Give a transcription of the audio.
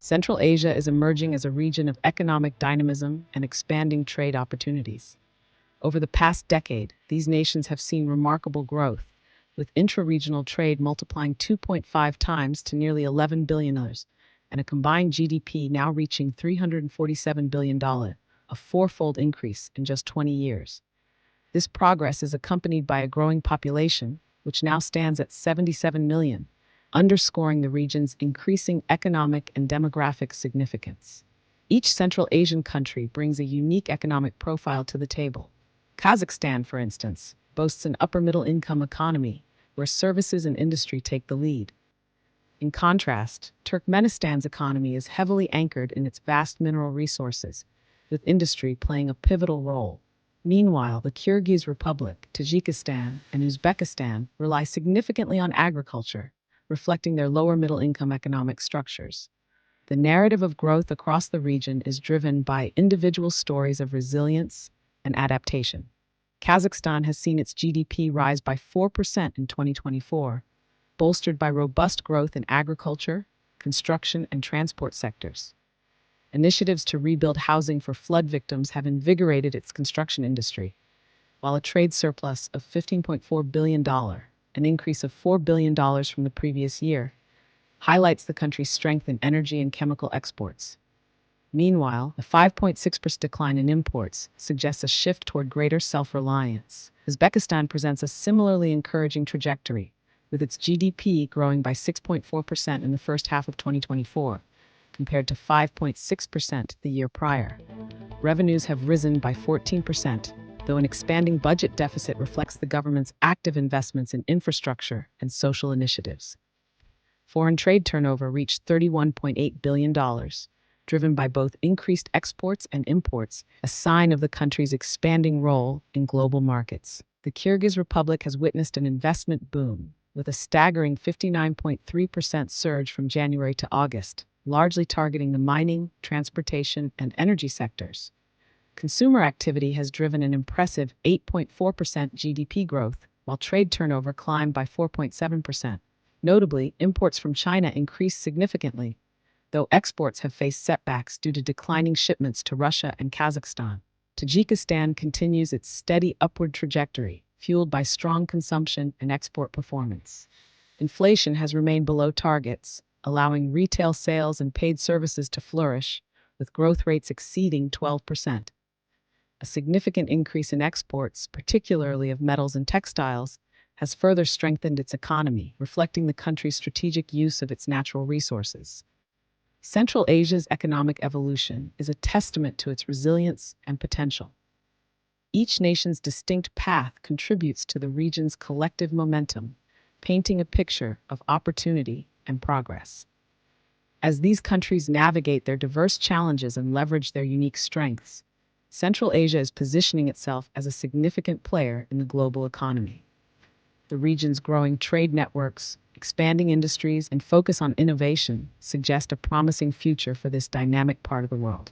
Central Asia is emerging as a region of economic dynamism and expanding trade opportunities. Over the past decade, these nations have seen remarkable growth, with intra-regional trade multiplying 2.5 times to nearly $11 billion, and a combined GDP now reaching $347 billion, a fourfold increase in just 20 years. This progress is accompanied by a growing population, which now stands at 77 million, underscoring the region's increasing economic and demographic significance. Each Central Asian country brings a unique economic profile to the table. Kazakhstan, for instance, boasts an upper-middle income economy, where services and industry take the lead. In contrast, Turkmenistan's economy is heavily anchored in its vast mineral resources, with industry playing a pivotal role. Meanwhile, the Kyrgyz Republic, Tajikistan, and Uzbekistan rely significantly on agriculture, reflecting their lower middle-income economic structures. The narrative of growth across the region is driven by individual stories of resilience and adaptation. Kazakhstan has seen its GDP rise by 4% in 2024, bolstered by robust growth in agriculture, construction, and transport sectors. Initiatives to rebuild housing for flood victims have invigorated its construction industry, while a trade surplus of $15.4 billion, an increase of $4 billion from the previous year, highlights the country's strength in energy and chemical exports. Meanwhile, a 5.6% decline in imports suggests a shift toward greater self-reliance. Uzbekistan presents a similarly encouraging trajectory, with its GDP growing by 6.4% in the first half of 2024, compared to 5.6% the year prior. Revenues have risen by 14%, though an expanding budget deficit reflects the government's active investments in infrastructure and social initiatives. Foreign trade turnover reached $31.8 billion, driven by both increased exports and imports, a sign of the country's expanding role in global markets. The Kyrgyz Republic has witnessed an investment boom, with a staggering 59.3% surge from January to August, largely targeting the mining, transportation, and energy sectors. Consumer activity has driven an impressive 8.4% GDP growth, while trade turnover climbed by 4.7%. Notably, imports from China increased significantly, though exports have faced setbacks due to declining shipments to Russia and Kazakhstan. Tajikistan continues its steady upward trajectory, fueled by strong consumption and export performance. Inflation has remained below targets, allowing retail sales and paid services to flourish, with growth rates exceeding 12%. A significant increase in exports, particularly of metals and textiles, has further strengthened its economy, reflecting the country's strategic use of its natural resources. Central Asia's economic evolution is a testament to its resilience and potential. Each nation's distinct path contributes to the region's collective momentum, painting a picture of opportunity and progress. As these countries navigate their diverse challenges and leverage their unique strengths, Central Asia is positioning itself as a significant player in the global economy. The region's growing trade networks, expanding industries, and focus on innovation suggest a promising future for this dynamic part of the world.